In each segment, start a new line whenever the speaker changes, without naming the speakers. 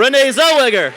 Rene Zellweger.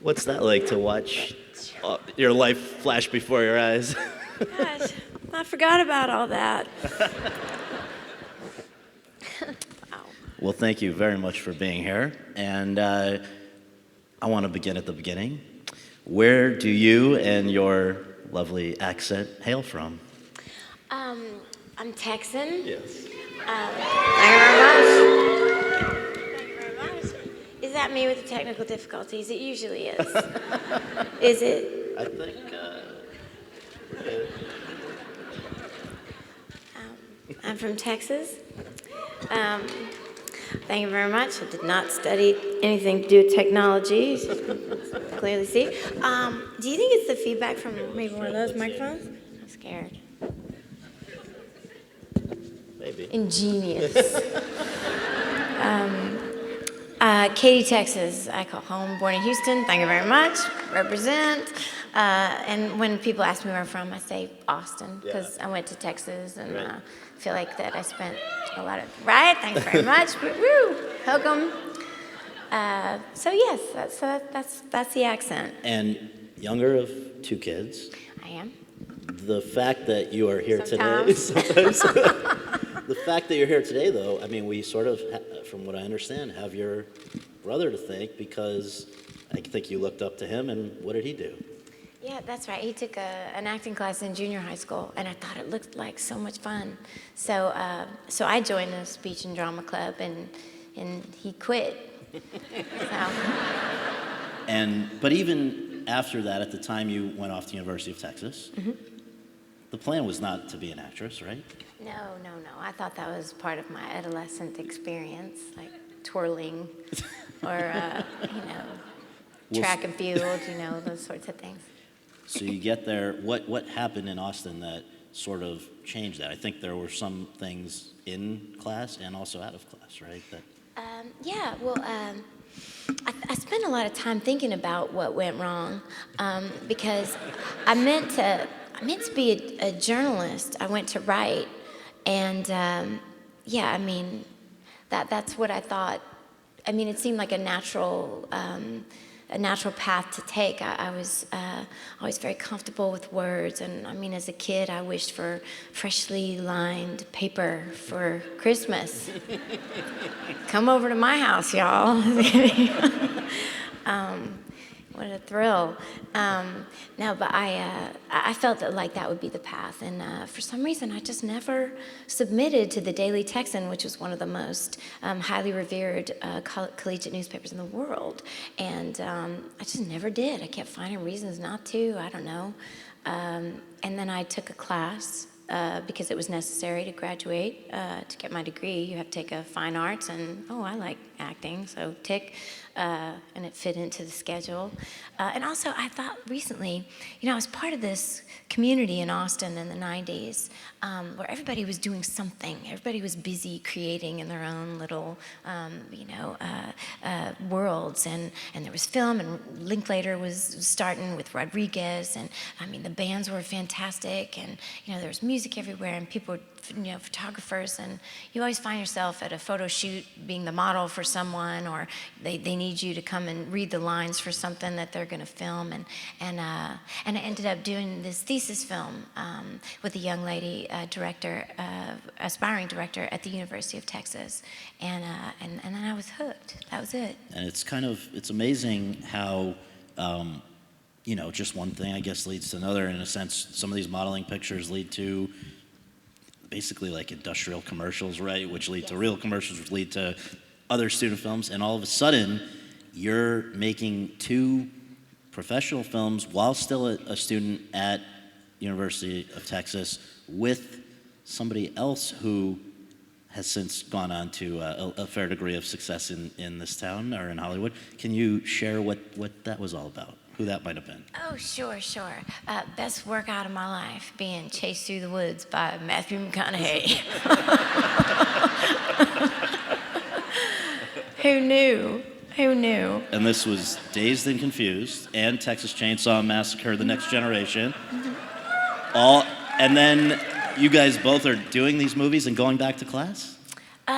What's that like to watch your life flash before your eyes?
Gosh, I forgot about all that. Wow.
Well, thank you very much for being here. And I want to begin at the beginning. Where do you and your lovely accent hail from?
I'm Texan.
Yes.
Thank you very much. Thank you very much. Is that me with the technical difficulties? It usually is. Is it?
I think we're good.
I'm from Texas. Thank you very much. I did not study anything to do with technology, as you can clearly see. Do you think it's the feedback from maybe one of those microphones? I'm scared.
Maybe.
Ingenious. Katy, Texas. I call home, born in Houston. Thank you very much. Represent. And when people ask me where I'm from, I say Austin, because I went to Texas and feel like that I spent a lot of, right? Thanks very much. Woo! Welcome. So yes, that's the accent.
And younger of two kids.
I am.
The fact that you are here
Sometimes.
today, sometimes, the fact that you're here today, though, I mean, we sort of, from what I understand, have your brother to thank, because I think you looked up to him, and what did he do?
Yeah, that's right. He took an acting class in junior high school, and I thought it looked like so much fun. So I joined the speech and drama club, and he quit.
But even after that, at the time you went off to University of Texas, the plan was not to be an actress, right?
No. I thought that was part of my adolescent experience, like twirling or, track and field, those sorts of things.
So you get there. What happened in Austin that sort of changed that? I think there were some things in class and also out of class, right?
I spent a lot of time thinking about what went wrong because I meant to be a journalist. I went to write, and that's what I thought. I mean, it seemed like a natural path to take. I was always very comfortable with words, and I mean, as a kid, I wished for freshly lined paper for Christmas. Come over to my house, y'all. What a thrill. But I felt that would be the path. And for some reason, I just never submitted to the Daily Texan, which was one of the most highly revered collegiate newspapers in the world. And I just never did. I kept finding reasons not to. I don't know. And then I took a class because it was necessary to graduate. To get my degree, you have to take a fine arts, and I like acting, so tick. And it fit into the schedule. And also, I thought recently, I was part of this community in Austin in the 90s where everybody was doing something. Everybody was busy creating in their own little, worlds. And there was film, and Linklater was starting with Rodriguez. And, I mean, the bands were fantastic. And, there was music everywhere, and people were, photographers. And you always find yourself at a photo shoot being the model for someone, or they need you to come and read the lines for something that they're going to film, and I ended up doing this thesis film with a young lady director, aspiring director at the University of Texas, and then I was hooked. That was it.
And it's amazing how just one thing I guess leads to another. In a sense, some of these modeling pictures lead to basically like industrial commercials, right? Which lead to real commercials, which lead to other student films. And all of a sudden, you're making 2 professional films while still a student at University of Texas with somebody else who has since gone on to a fair degree of success in this town or in Hollywood. Can you share what that was all about? Who that might have been?
Oh, sure. Best workout of my life, being chased through the woods by Matthew McConaughey. Who knew?
And this was Dazed and Confused and Texas Chainsaw Massacre: The Next Generation. And then you guys both are doing these movies and going back to class?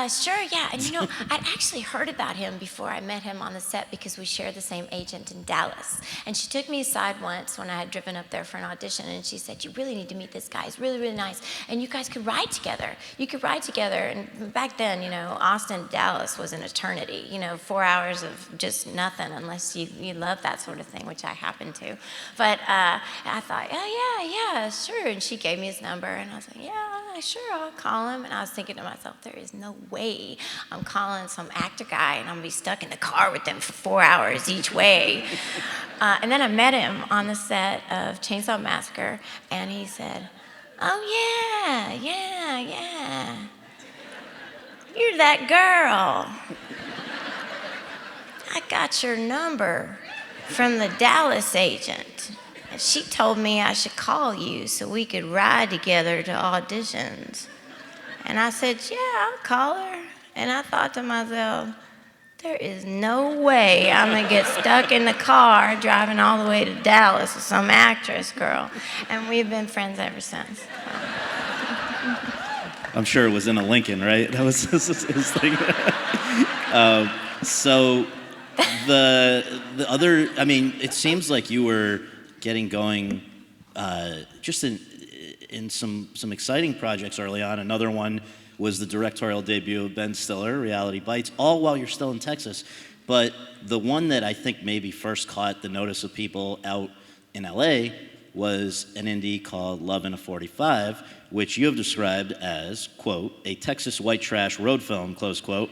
Sure, yeah. And I'd actually heard about him before I met him on the set because we shared the same agent in Dallas. And she took me aside once when I had driven up there for an audition, and she said, "You really need to meet this guy. He's really, really nice. And you guys could ride together. You could ride together." And back then, Austin, Dallas was an eternity. 4 hours of just nothing unless you love that sort of thing, which I happen to. But I thought, oh, yeah, sure. And she gave me his number, and I was like, yeah, sure, I'll call him. And I was thinking to myself, there is no way I'm calling some actor guy and I'm gonna be stuck in the car with them for 4 hours each way. And then I met him on the set of Chainsaw Massacre, and he said, "Oh yeah, you're that girl. I got your number from the Dallas agent. And she told me I should call you so we could ride together to auditions." And I said, "Yeah, I'll call her." And I thought to myself, there is no way I'm gonna get stuck in the car driving all the way to Dallas with some actress girl. And we've been friends ever since.
I'm sure it was in a Lincoln, right? That was his thing. So the other, it seems like you were getting going just in some exciting projects early on. Another one was the directorial debut of Ben Stiller, Reality Bites, all while you're still in Texas. But the one that I think maybe first caught the notice of people out in LA was an indie called Love in a 45, which you have described as, quote, a Texas white trash road film, close quote,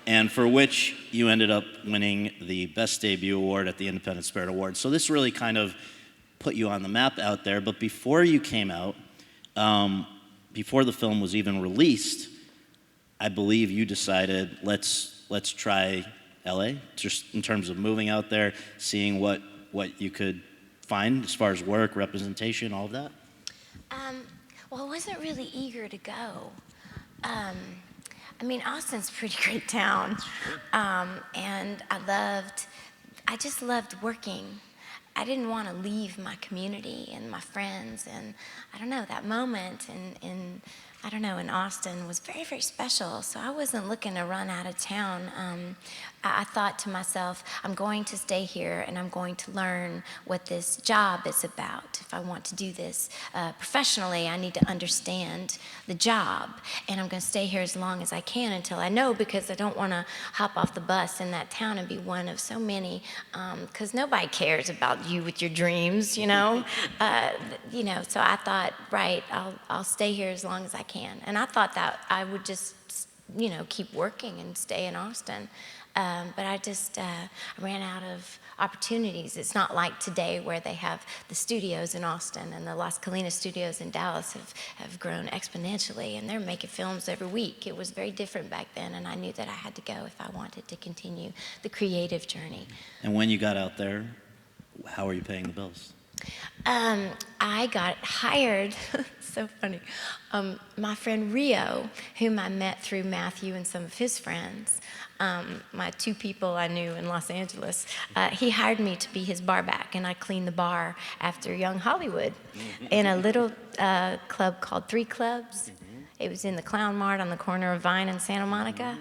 and for which you ended up winning the Best Debut Award at the Independent Spirit Awards. So this really kind of put you on the map out there. But before you came out, before the film was even released, I believe you decided, let's try LA, just in terms of moving out there, seeing what you could find as far as work, representation, all of that?
Well, I wasn't really eager to go. Austin's a pretty great town, and I just loved working. I didn't want to leave my community and my friends, and I don't know, that moment in Austin was very, very special, so I wasn't looking to run out of town. I thought to myself, I'm going to stay here and I'm going to learn what this job is about. If I want to do this professionally, I need to understand the job, and I'm going to stay here as long as I can until I know, because I don't want to hop off the bus in that town and be one of so many, because nobody cares about you with your dreams, So I thought, right, I'll stay here as long as I can. And I thought that I would just, keep working and stay in Austin. But I just ran out of opportunities. It's not like today where they have the studios in Austin, and the Las Colinas studios in Dallas have grown exponentially, and they're making films every week. It was very different back then, and I knew that I had to go if I wanted to continue the creative journey.
And when you got out there, how were you paying the bills?
I got hired, so funny. My friend Rio, whom I met through Matthew and some of his friends, my 2 people I knew in Los Angeles, he hired me to be his bar back, and I cleaned the bar after Young Hollywood in a little club called 3 Clubs. It was in the Clown Mart on the corner of Vine and Santa Monica.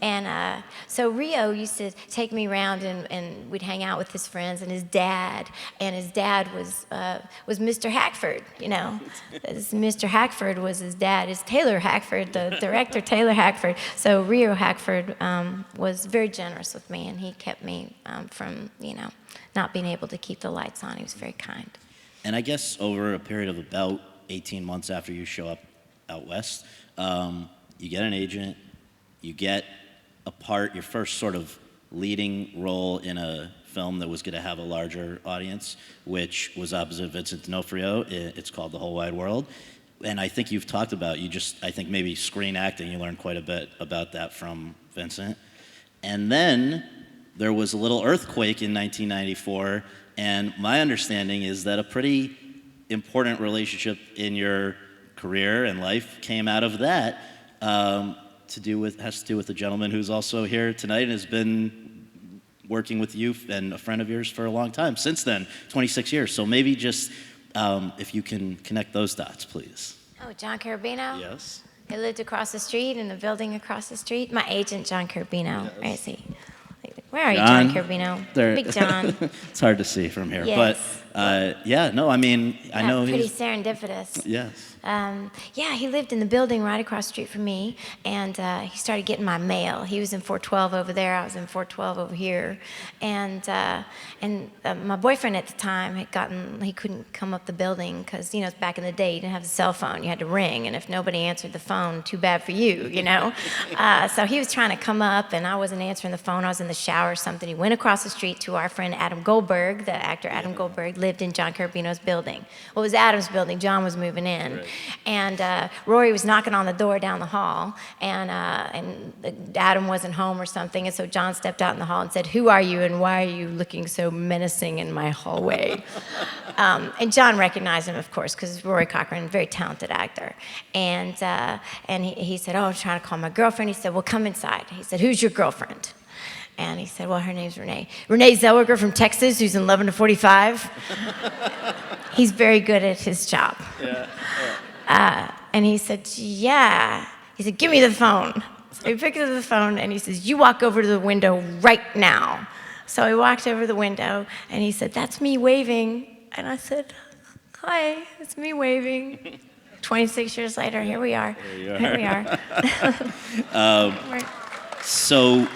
And so Rio used to take me around, and we'd hang out with his friends and his dad. And his dad was Mr. Hackford, Mr. Hackford was his dad. It's Taylor Hackford, the director, Taylor Hackford. So Rio Hackford was very generous with me, and he kept me from, not being able to keep the lights on. He was very kind.
And I guess over a period of about 18 months after you show up out west. You get an agent, you get a part, your first sort of leading role in a film that was going to have a larger audience, which was opposite Vincent D'Onofrio. It's called The Whole Wide World. And I think you've talked about, I think maybe screen acting, you learned quite a bit about that from Vincent. And then there was a little earthquake in 1994, and my understanding is that a pretty important relationship in your career and life came out of that, has to do with a gentleman who's also here tonight and has been working with you and a friend of yours for a long time, since then, 26 years. So maybe just if you can connect those dots, please.
Oh, John Carabino?
Yes.
He lived across the street in the building across the street. My agent, John Carabino.
Yes.
Where is he? Where are you, John Carabino?
There.
Big John.
It's hard to see from here.
Yes.
But yeah, no, I mean, I know
pretty
he's...
serendipitous.
Yes.
Yeah, he lived in the building right across the street from me, and he started getting my mail. He was in 412 over there, I was in 412 over here, and my boyfriend at the time he couldn't come up the building because, you know, it's back in the day, you didn't have a cell phone, you had to ring, and if nobody answered the phone, too bad for you, you know? So he was trying to come up, and I wasn't answering the phone, I was in the shower or something. He went across the street to our friend Adam Goldberg, the actor Adam Goldberg, lived in John Carabino's building. Well, it was Adam's building, John was moving in. Right. And Rory was knocking on the door down the hall, and Adam wasn't home or something, and so John stepped out in the hall and said, "Who are you, and why are you looking so menacing in my hallway?" And John recognized him, of course, because Rory Cochrane, a very talented actor. And he said, "Oh, I'm trying to call my girlfriend." He said, "Well, come inside." He said, "Who's your girlfriend?" And he said, "Well, her name's Rene. Rene Zellweger from Texas, who's in 11 to 45. He's very good at his job." Yeah. And he said, "Yeah." He said, "Give me the phone." So he picked up the phone and he says, "You walk over to the window right now." So he walked over to the window and he said, "That's me waving." And I said, "Hi, it's me waving." 26 years later, here we are. Here we are.
So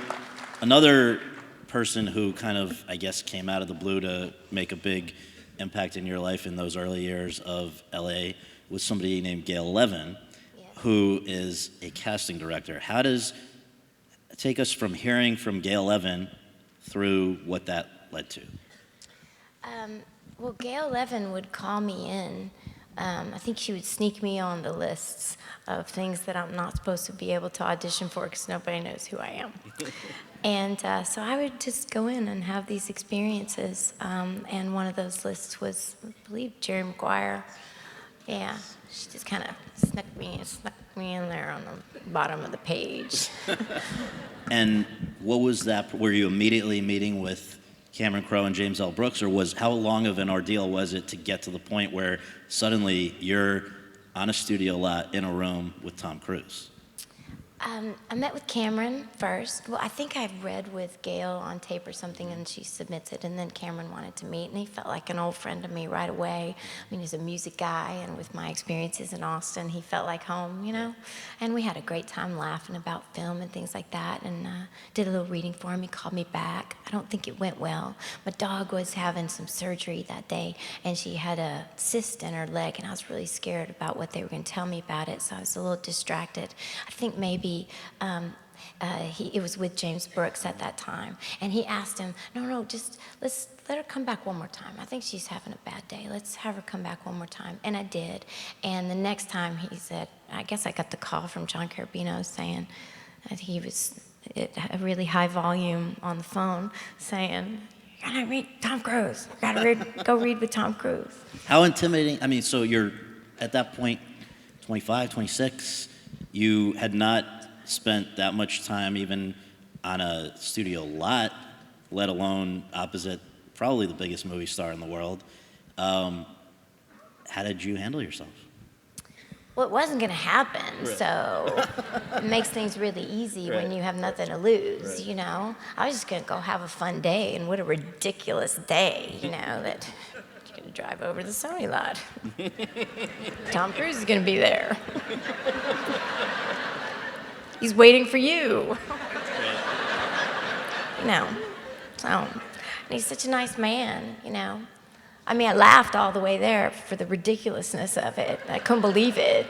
another person who kind of, I guess, came out of the blue to make a big impact in your life in those early years of LA was somebody named Gail Levin, who is a casting director. How does take us from hearing from Gail Levin through what that led to?
Well, Gail Levin would call me in. I think she would sneak me on the lists of things that I'm not supposed to be able to audition for because nobody knows who I am. And so I would just go in and have these experiences. And one of those lists was, I believe, Jerry Maguire. Yeah, she just kind of snuck me in there on the bottom of the page.
And what was that? Were you immediately meeting with Cameron Crowe and James L. Brooks, or how long of an ordeal was it to get to the point where suddenly you're on a studio lot in a room with Tom Cruise?
I met with Cameron first. Well, I think I read with Gail on tape or something, and she submits it, and then Cameron wanted to meet, and he felt like an old friend to me right away. I mean, he's a music guy, and with my experiences in Austin, he felt like home, you know? And we had a great time laughing about film and things like that, and did a little reading for him. He called me back. I don't think it went well. My dog was having some surgery that day, and she had a cyst in her leg, and I was really scared about what they were going to tell me about it, so I was a little distracted. I think maybe it was with James Brooks at that time, and he asked him, no, just let's let her come back one more time. I think she's having a bad day. Let's have her come back one more time. And I did. And the next time he said, I guess I got the call from John Carabino saying that he was at a really high volume on the phone saying, "You gotta meet Tom Cruise. You gotta go read with Tom Cruise."
How intimidating. I mean, so you're at that point 25, 26. You had not spent that much time even on a studio lot, let alone opposite probably the biggest movie star in the world. How did you handle yourself?
Well, it wasn't going to happen,
Right.
So it makes things really easy when you have nothing to lose, you know? I was just going to go have a fun day, and what a ridiculous day, you know, that you're going to drive over to the Sony lot. Tom Cruise is going to be there. He's waiting for you. You know, so, and he's such a nice man, you know? I mean, I laughed all the way there for the ridiculousness of it. I couldn't believe it.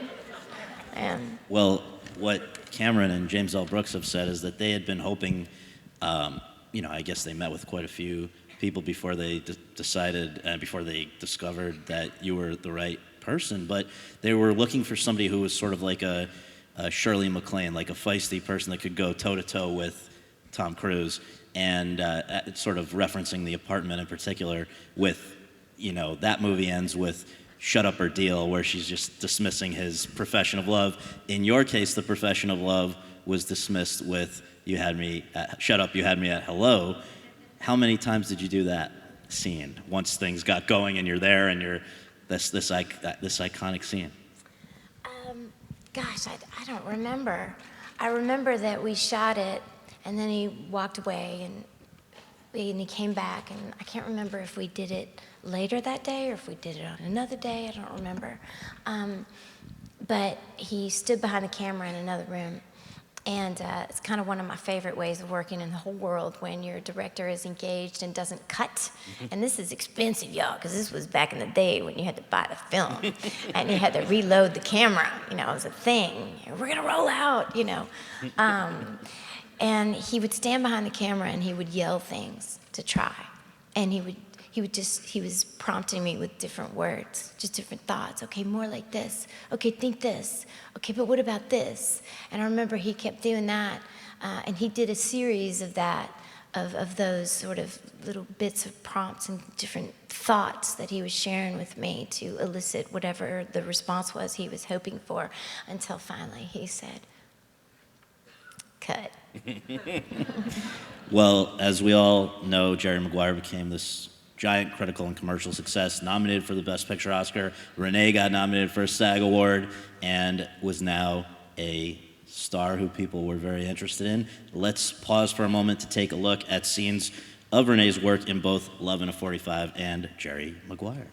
And
Well, what Cameron and James L. Brooks have said is that they had been hoping, I guess they met with quite a few people before they decided, before they discovered that you were the right person, but they were looking for somebody who was sort of like a Shirley MacLaine, like a feisty person that could go toe-to-toe with Tom Cruise, and sort of referencing The Apartment in particular with, that movie ends with Shut Up or Deal, where she's just dismissing his profession of love. In your case, the profession of love was dismissed with You Had Me at, Shut Up, You Had Me at Hello. How many times did you do that scene once things got going and you're there and you're this iconic scene?
gosh, I don't remember. I remember that we shot it, and then he walked away, and he came back, and I can't remember if we did it later that day or if we did it on another day. I don't remember. But he stood behind the camera in another room. And it's kind of one of my favorite ways of working in the whole world, when your director is engaged and doesn't cut. And this is expensive, y'all, because this was back in the day when you had to buy the film and you had to reload the camera. It was a thing. We're going to roll out, And he would stand behind the camera and he would yell things to try. And he was prompting me with different words, just different thoughts. Okay, more like this. Okay, think this. Okay, but what about this? And I remember he kept doing that, and he did a series of that, of those sort of little bits of prompts and different thoughts that he was sharing with me to elicit whatever the response was he was hoping for, until finally he said, cut.
Well, as we all know, Jerry Maguire became this giant critical and commercial success, nominated for the Best Picture Oscar. Rene got nominated for a SAG Award and was now a star who people were very interested in. Let's pause for a moment to take a look at scenes of Rene's work in both Love in a 45 and Jerry Maguire.